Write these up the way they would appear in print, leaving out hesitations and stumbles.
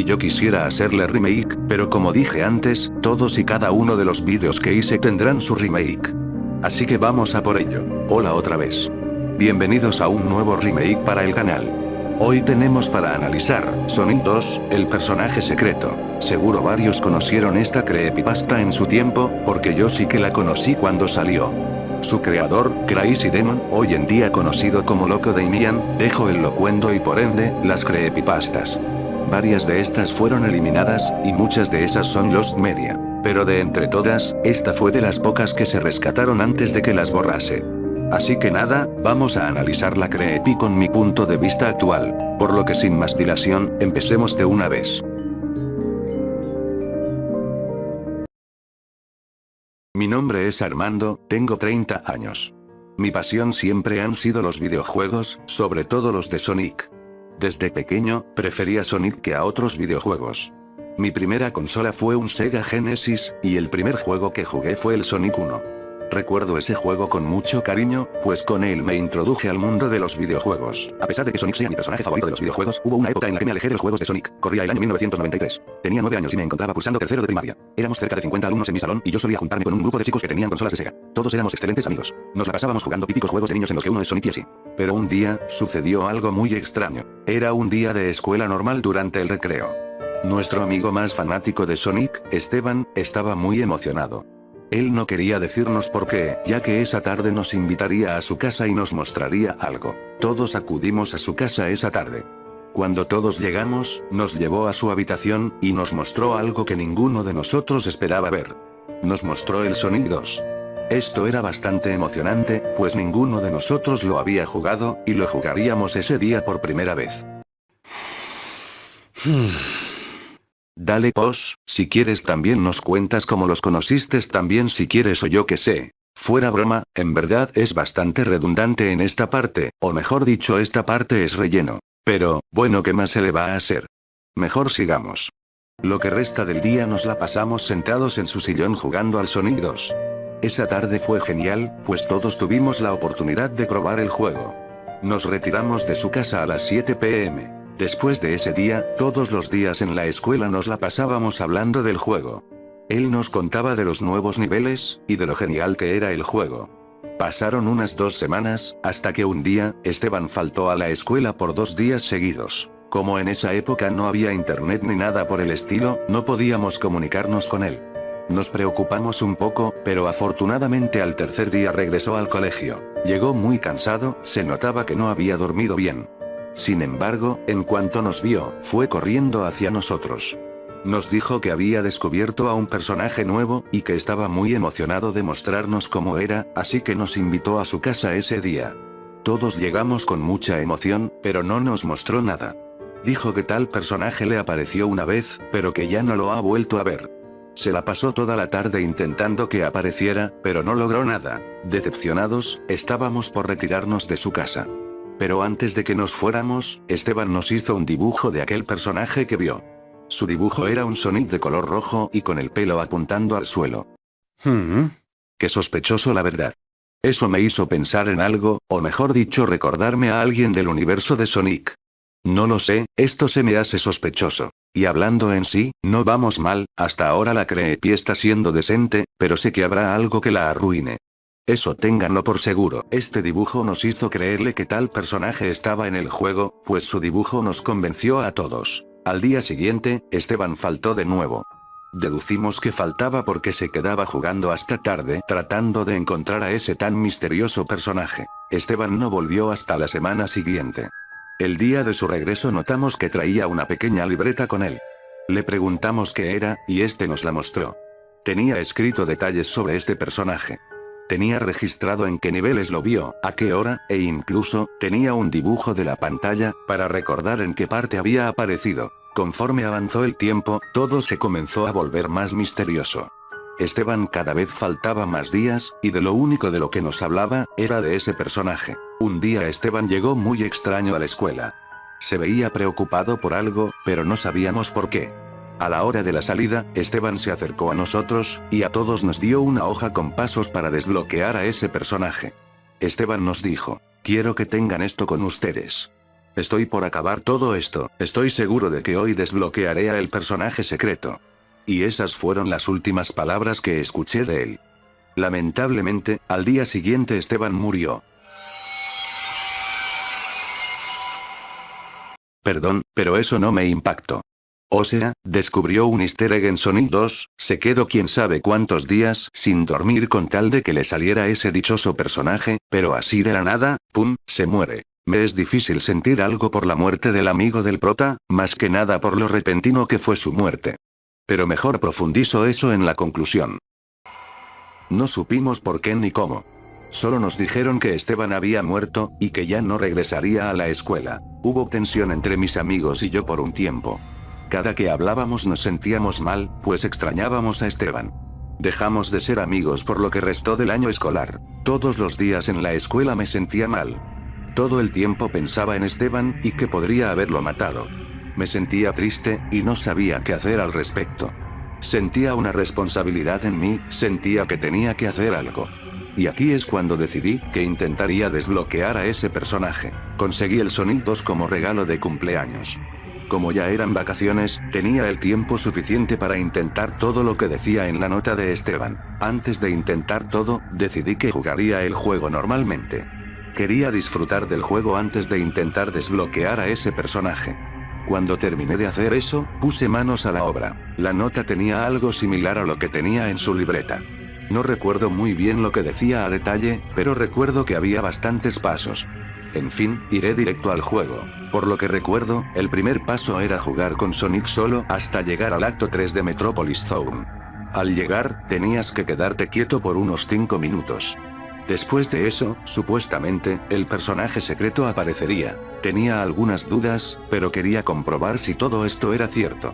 ni yo quisiera hacerle remake, pero como dije antes, todos y cada uno de los vídeos que hice tendrán su remake. Así que vamos a por ello. Hola otra vez. Bienvenidos a un nuevo remake para el canal. Hoy tenemos para analizar Sonic 2, el personaje secreto. Seguro varios conocieron esta creepypasta en su tiempo, porque yo sí que la conocí cuando salió. Su creador, Crazy Demon, hoy en día conocido como Loco Damian, dejó el locuendo y por ende, las creepypastas. Varias de estas fueron eliminadas, y muchas de esas son Lost Media. Pero de entre todas, esta fue de las pocas que se rescataron antes de que las borrase. Así que nada, vamos a analizar la creepy con mi punto de vista actual, por lo que sin más dilación, empecemos de una vez. Mi nombre es Armando, tengo 30 años. Mi pasión siempre han sido los videojuegos, sobre todo los de Sonic. Desde pequeño, prefería Sonic que a otros videojuegos. Mi primera consola fue un Sega Genesis, y el primer juego que jugué fue el Sonic 1. Recuerdo ese juego con mucho cariño, pues con él me introduje al mundo de los videojuegos. A pesar de que Sonic sea mi personaje favorito de los videojuegos, hubo una época en la que me alejé de los juegos de Sonic. Corría el año 1993. Tenía 9 años y me encontraba cursando tercero de primaria. Éramos cerca de 50 alumnos en mi salón y yo solía juntarme con un grupo de chicos que tenían consolas de Sega. Todos éramos excelentes amigos. Nos la pasábamos jugando típicos juegos de niños en los que uno es Sonic y así. Pero un día, sucedió algo muy extraño. Era un día de escuela normal durante el recreo. Nuestro amigo más fanático de Sonic, Esteban, estaba muy emocionado. Él no quería decirnos por qué, ya que esa tarde nos invitaría a su casa y nos mostraría algo. Todos acudimos a su casa esa tarde. Cuando todos llegamos, nos llevó a su habitación, y nos mostró algo que ninguno de nosotros esperaba ver. Nos mostró el Sonic 2. Esto era bastante emocionante, pues ninguno de nosotros lo había jugado, y lo jugaríamos ese día por primera vez. Dale pos, si quieres también nos cuentas cómo los conociste también si quieres o yo que sé. Fuera broma, en verdad es bastante redundante en esta parte, o mejor dicho esta parte es relleno. Pero, bueno, ¿qué más se le va a hacer? Mejor sigamos. Lo que resta del día nos la pasamos sentados en su sillón jugando al Sonic 2. Esa tarde fue genial, pues todos tuvimos la oportunidad de probar el juego. Nos retiramos de su casa a las 7 p.m. Después de ese día, todos los días en la escuela nos la pasábamos hablando del juego. Él nos contaba de los nuevos niveles, y de lo genial que era el juego. Pasaron unas 2 semanas, hasta que un día, Esteban faltó a la escuela por 2 días seguidos. Como en esa época no había internet ni nada por el estilo, no podíamos comunicarnos con él. Nos preocupamos un poco, pero afortunadamente al tercer día regresó al colegio. Llegó muy cansado, se notaba que no había dormido bien. Sin embargo, en cuanto nos vio, fue corriendo hacia nosotros. Nos dijo que había descubierto a un personaje nuevo, y que estaba muy emocionado de mostrarnos cómo era, así que nos invitó a su casa ese día. Todos llegamos con mucha emoción, pero no nos mostró nada. Dijo que tal personaje le apareció una vez, pero que ya no lo ha vuelto a ver. Se la pasó toda la tarde intentando que apareciera, pero no logró nada. Decepcionados, estábamos por retirarnos de su casa. Pero antes de que nos fuéramos, Esteban nos hizo un dibujo de aquel personaje que vio. Su dibujo era un Sonic de color rojo y con el pelo apuntando al suelo. Qué sospechoso la verdad. Eso me hizo pensar en algo, o mejor dicho recordarme a alguien del universo de Sonic. No lo sé, esto se me hace sospechoso. Y hablando en sí, no vamos mal, hasta ahora la creepy está siendo decente, pero sé que habrá algo que la arruine. Eso ténganlo por seguro. Este dibujo nos hizo creerle que tal personaje estaba en el juego, pues su dibujo nos convenció a todos. Al día siguiente, Esteban faltó de nuevo. Deducimos que faltaba porque se quedaba jugando hasta tarde tratando de encontrar a ese tan misterioso personaje. Esteban no volvió hasta la semana siguiente. El día de su regreso notamos que traía una pequeña libreta con él. Le preguntamos qué era, y este nos la mostró. Tenía escrito detalles sobre este personaje. Tenía registrado en qué niveles lo vio, a qué hora, e incluso, tenía un dibujo de la pantalla, para recordar en qué parte había aparecido. Conforme avanzó el tiempo, todo se comenzó a volver más misterioso. Esteban cada vez faltaba más días, y de lo único de lo que nos hablaba, era de ese personaje. Un día Esteban llegó muy extraño a la escuela. Se veía preocupado por algo, pero no sabíamos por qué. A la hora de la salida, Esteban se acercó a nosotros, y a todos nos dio una hoja con pasos para desbloquear a ese personaje. Esteban nos dijo, quiero que tengan esto con ustedes. Estoy por acabar todo esto, estoy seguro de que hoy desbloquearé a el personaje secreto. Y esas fueron las últimas palabras que escuché de él. Lamentablemente, al día siguiente Esteban murió. Perdón, pero eso no me impactó. O sea, descubrió un easter egg en Sonic 2, se quedó quién sabe cuántos días sin dormir con tal de que le saliera ese dichoso personaje, pero así de la nada, ¡pum!, se muere. Me es difícil sentir algo por la muerte del amigo del prota, más que nada por lo repentino que fue su muerte. Pero mejor profundizo eso en la conclusión. No supimos por qué ni cómo. Solo nos dijeron que Esteban había muerto, y que ya no regresaría a la escuela. Hubo tensión entre mis amigos y yo por un tiempo. Cada que hablábamos nos sentíamos mal, pues extrañábamos a Esteban. Dejamos de ser amigos por lo que restó del año escolar. Todos los días en la escuela me sentía mal. Todo el tiempo pensaba en Esteban, y que podría haberlo matado. Me sentía triste, y no sabía qué hacer al respecto. Sentía una responsabilidad en mí, sentía que tenía que hacer algo. Y aquí es cuando decidí que intentaría desbloquear a ese personaje. Conseguí el Sonic 2 como regalo de cumpleaños. Como ya eran vacaciones, tenía el tiempo suficiente para intentar todo lo que decía en la nota de Esteban. Antes de intentar todo, decidí que jugaría el juego normalmente. Quería disfrutar del juego antes de intentar desbloquear a ese personaje. Cuando terminé de hacer eso, puse manos a la obra. La nota tenía algo similar a lo que tenía en su libreta. No recuerdo muy bien lo que decía a detalle, pero recuerdo que había bastantes pasos. En fin, iré directo al juego. Por lo que recuerdo, el primer paso era jugar con Sonic solo hasta llegar al acto 3 de Metropolis Zone. Al llegar, tenías que quedarte quieto por unos 5 minutos. Después de eso, supuestamente, el personaje secreto aparecería. Tenía algunas dudas, pero quería comprobar si todo esto era cierto.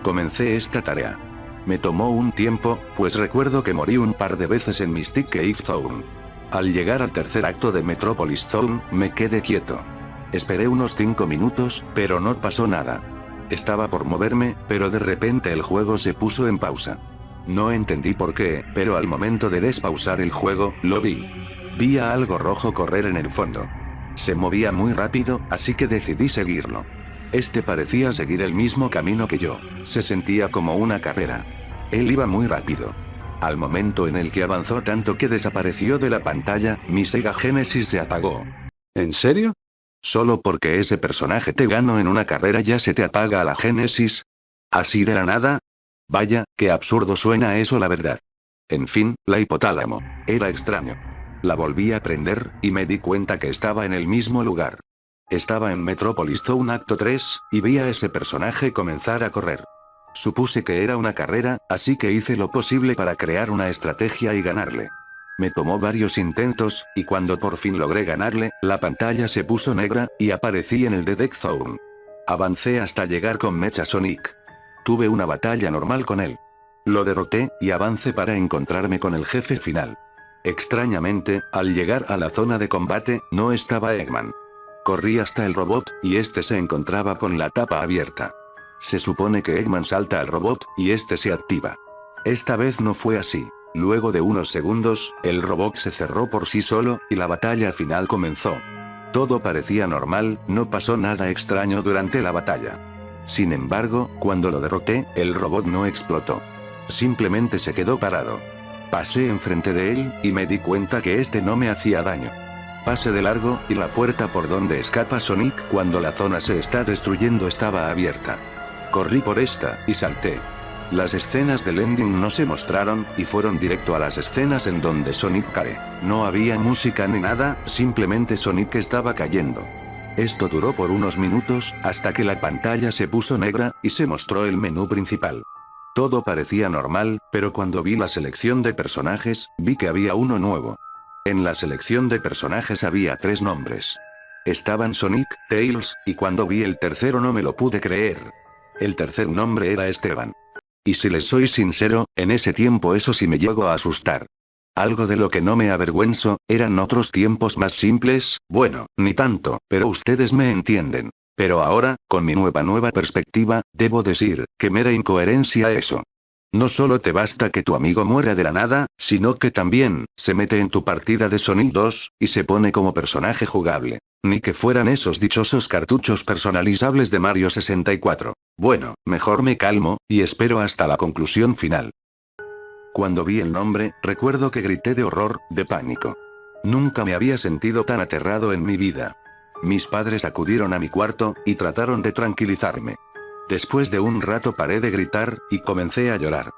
Comencé esta tarea. Me tomó un tiempo, pues recuerdo que morí un par de veces en Mystic Cave Zone. Al llegar al tercer acto de Metropolis Zone, me quedé quieto. Esperé unos 5 minutos, pero no pasó nada. Estaba por moverme, pero de repente el juego se puso en pausa. No entendí por qué, pero al momento de despausar el juego, lo vi. Vi a algo rojo correr en el fondo. Se movía muy rápido, así que decidí seguirlo. Este parecía seguir el mismo camino que yo. Se sentía como una carrera. Él iba muy rápido. Al momento en el que avanzó tanto que desapareció de la pantalla, mi Sega Genesis se apagó. ¿En serio? ¿Solo porque ese personaje te ganó en una carrera ya se te apaga la Genesis? ¿Así de la nada? Vaya, qué absurdo suena eso la verdad. En fin, la hipotálamo. Era extraño. La volví a prender, y me di cuenta que estaba en el mismo lugar. Estaba en Metropolis Zone Acto 3, y vi a ese personaje comenzar a correr. Supuse que era una carrera, así que hice lo posible para crear una estrategia y ganarle. Me tomó varios intentos, y cuando por fin logré ganarle, la pantalla se puso negra, y aparecí en el The Death Zone. Avancé hasta llegar con Mecha Sonic. Tuve una batalla normal con él. Lo derroté, y avancé para encontrarme con el jefe final. Extrañamente, al llegar a la zona de combate, no estaba Eggman. Corrí hasta el robot, y este se encontraba con la tapa abierta. Se supone que Eggman salta al robot, y este se activa. Esta vez no fue así. Luego de unos segundos, el robot se cerró por sí solo, y la batalla final comenzó. Todo parecía normal, no pasó nada extraño durante la batalla. Sin embargo, cuando lo derroté, el robot no explotó. Simplemente se quedó parado. Pasé enfrente de él, y me di cuenta que este no me hacía daño. Pasé de largo, y la puerta por donde escapa Sonic cuando la zona se está destruyendo estaba abierta. Corrí por esta, y salté. Las escenas del ending no se mostraron, y fueron directo a las escenas en donde Sonic cae. No había música ni nada, simplemente Sonic estaba cayendo. Esto duró por unos minutos, hasta que la pantalla se puso negra, y se mostró el menú principal. Todo parecía normal, pero cuando vi la selección de personajes, vi que había uno nuevo. En la selección de personajes había 3 nombres. Estaban Sonic, Tails, y cuando vi el tercero no me lo pude creer. El tercer nombre era Esteban. Y si les soy sincero, en ese tiempo eso sí me llegó a asustar. Algo de lo que no me avergüenzo, eran otros tiempos más simples, bueno, ni tanto, pero ustedes me entienden. Pero ahora, con mi nueva perspectiva, debo decir, que mera incoherencia eso. No solo te basta que tu amigo muera de la nada, sino que también, se mete en tu partida de Sonic 2, y se pone como personaje jugable. Ni que fueran esos dichosos cartuchos personalizables de Mario 64. Bueno, mejor me calmo, y espero hasta la conclusión final. Cuando vi el nombre, recuerdo que grité de horror, de pánico. Nunca me había sentido tan aterrado en mi vida. Mis padres acudieron a mi cuarto, y trataron de tranquilizarme. Después de un rato paré de gritar, y comencé a llorar.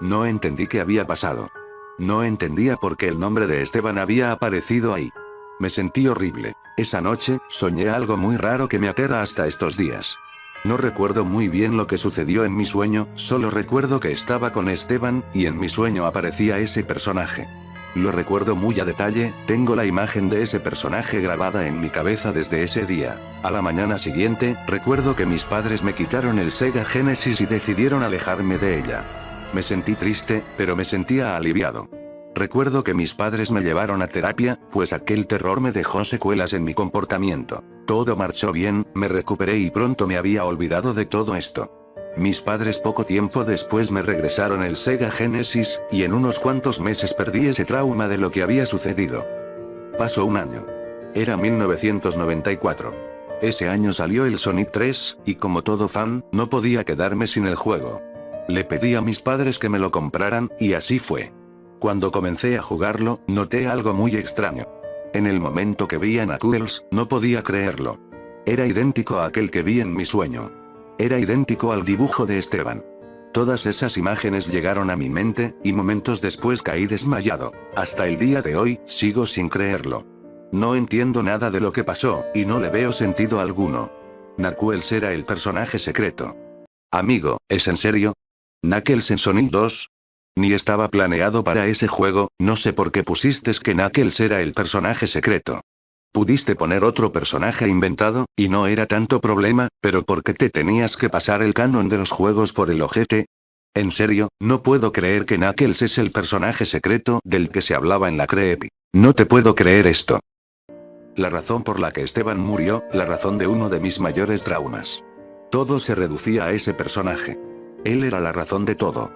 No entendí qué había pasado. No entendía por qué el nombre de Esteban había aparecido ahí. Me sentí horrible. Esa noche, soñé algo muy raro que me aterra hasta estos días. No recuerdo muy bien lo que sucedió en mi sueño, solo recuerdo que estaba con Esteban, y en mi sueño aparecía ese personaje. Lo recuerdo muy a detalle, tengo la imagen de ese personaje grabada en mi cabeza desde ese día. A la mañana siguiente, recuerdo que mis padres me quitaron el Sega Genesis y decidieron alejarme de ella. Me sentí triste, pero me sentía aliviado. Recuerdo que mis padres me llevaron a terapia, pues aquel terror me dejó secuelas en mi comportamiento. Todo marchó bien, me recuperé y pronto me había olvidado de todo esto. Mis padres poco tiempo después me regresaron el Sega Genesis, y en unos cuantos meses perdí ese trauma de lo que había sucedido. Pasó un año. Era 1994. Ese año salió el Sonic 3, y como todo fan, no podía quedarme sin el juego. Le pedí a mis padres que me lo compraran, y así fue. Cuando comencé a jugarlo, noté algo muy extraño. En el momento que vi a Knuckles, no podía creerlo. Era idéntico a aquel que vi en mi sueño. Era idéntico al dibujo de Esteban. Todas esas imágenes llegaron a mi mente, y momentos después caí desmayado. Hasta el día de hoy, sigo sin creerlo. No entiendo nada de lo que pasó, y no le veo sentido alguno. Knuckles era el personaje secreto. Amigo, ¿es en serio? ¿Knuckles en Sonic 2? Ni estaba planeado para ese juego, no sé por qué pusiste que Knuckles era el personaje secreto. Pudiste poner otro personaje inventado, y no era tanto problema, pero ¿por qué te tenías que pasar el canon de los juegos por el ojete? En serio, no puedo creer que Knuckles es el personaje secreto del que se hablaba en la Creepy. No te puedo creer esto. La razón por la que Esteban murió, la razón de uno de mis mayores traumas. Todo se reducía a ese personaje. Él era la razón de todo.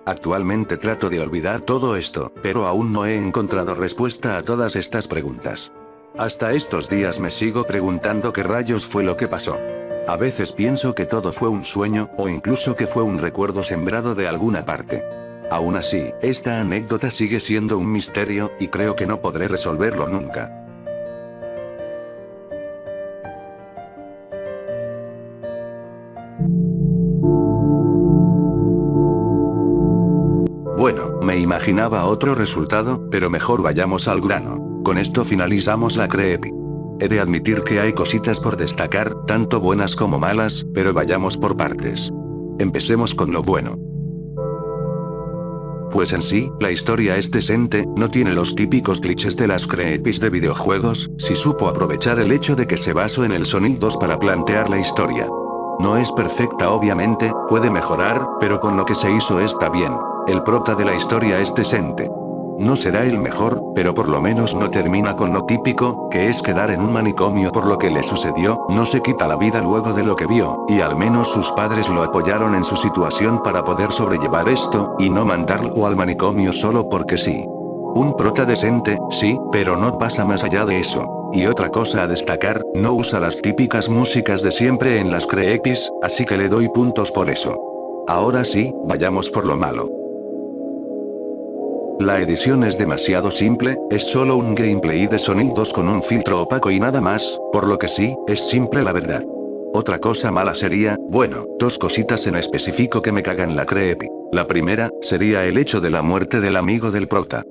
Actualmente trato de olvidar todo esto, pero aún no he encontrado respuesta a todas estas preguntas. Hasta estos días me sigo preguntando qué rayos fue lo que pasó. A veces pienso que todo fue un sueño, o incluso que fue un recuerdo sembrado de alguna parte. Aún así, esta anécdota sigue siendo un misterio, y creo que no podré resolverlo nunca. Bueno, me imaginaba otro resultado, pero mejor vayamos al grano. Con esto finalizamos la Creepy. He de admitir que hay cositas por destacar, tanto buenas como malas, pero vayamos por partes. Empecemos con lo bueno. Pues en sí, la historia es decente, no tiene los típicos clichés de las creepys de videojuegos, sí supo aprovechar el hecho de que se basó en el Sonic 2 para plantear la historia. No es perfecta obviamente, puede mejorar, pero con lo que se hizo está bien. El prota de la historia es decente. No será el mejor, pero por lo menos no termina con lo típico, que es quedar en un manicomio por lo que le sucedió, no se quita la vida luego de lo que vio, y al menos sus padres lo apoyaron en su situación para poder sobrellevar esto, y no mandarlo al manicomio solo porque sí. Un prota decente, sí, pero no pasa más allá de eso. Y otra cosa a destacar, no usa las típicas músicas de siempre en las creepys, así que le doy puntos por eso. Ahora sí, vayamos por lo malo. La edición es demasiado simple, es solo un gameplay de Sonic 2 con un filtro opaco y nada más, por lo que sí, es simple la verdad. Otra cosa mala sería, bueno, dos cositas en específico que me cagan la creepy. La primera, sería el hecho de la muerte del amigo del prota.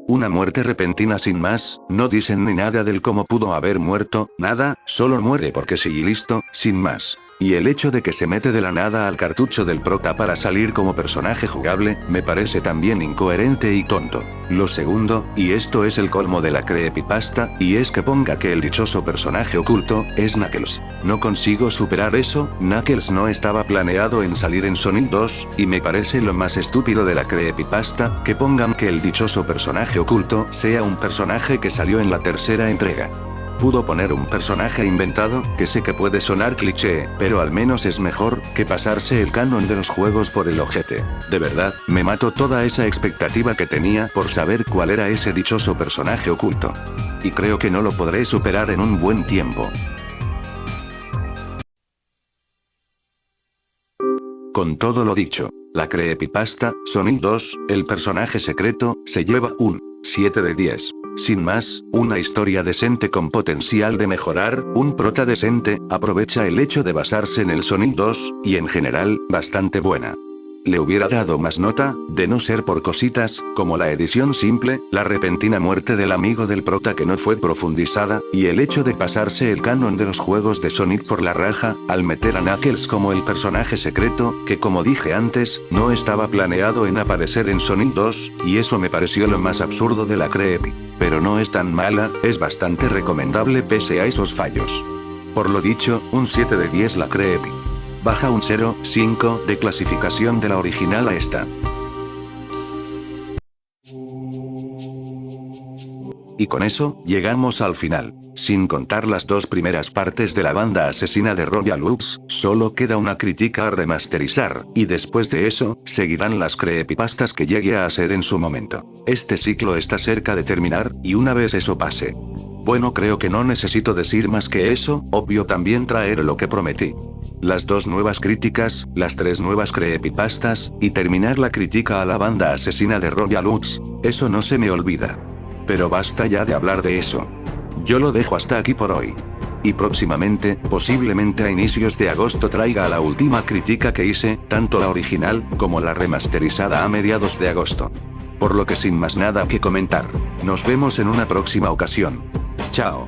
Una muerte repentina sin más, no dicen ni nada del cómo pudo haber muerto, nada, solo muere porque sí y listo, sin más. Y el hecho de que se mete de la nada al cartucho del prota para salir como personaje jugable, me parece también incoherente y tonto. Lo segundo, y esto es el colmo de la creepypasta, y es que ponga que el dichoso personaje oculto, es Knuckles. No consigo superar eso, Knuckles no estaba planeado en salir en Sonic 2, y me parece lo más estúpido de la creepypasta, que pongan que el dichoso personaje oculto sea un personaje que salió en la tercera entrega. Pudo poner un personaje inventado, que sé que puede sonar cliché, pero al menos es mejor que pasarse el canon de los juegos por el ojete. De verdad, me mató toda esa expectativa que tenía por saber cuál era ese dichoso personaje oculto. Y creo que no lo podré superar en un buen tiempo. Con todo lo dicho, la creepypasta, Sonic 2, el personaje secreto, se lleva un 7 de 10. Sin más, una historia decente con potencial de mejorar, un prota decente, aprovecha el hecho de basarse en el Sonic 2, y en general, bastante buena. Le hubiera dado más nota, de no ser por cositas, como la edición simple, la repentina muerte del amigo del prota que no fue profundizada, y el hecho de pasarse el canon de los juegos de Sonic por la raja, al meter a Knuckles como el personaje secreto, que como dije antes, no estaba planeado en aparecer en Sonic 2, y eso me pareció lo más absurdo de la creepy. Pero no es tan mala, es bastante recomendable pese a esos fallos. Por lo dicho, un 7 de 10 la creepy. Baja un 0,5 de clasificación de la original a esta. Y con eso, llegamos al final. Sin contar las dos primeras partes de la banda asesina de Royal Lux, solo queda una crítica a remasterizar, y después de eso, seguirán las creepypastas que llegue a hacer en su momento. Este ciclo está cerca de terminar, y una vez eso pase. Bueno, creo que no necesito decir más que eso, obvio también traer lo que prometí. Las dos nuevas críticas, las tres nuevas creepypastas, y terminar la crítica a la banda asesina de Royal Lux, eso no se me olvida. Pero basta ya de hablar de eso. Yo lo dejo hasta aquí por hoy. Y próximamente, posiblemente a inicios de agosto traiga la última crítica que hice, tanto la original, como la remasterizada a mediados de agosto. Por lo que sin más nada que comentar, nos vemos en una próxima ocasión. Chao.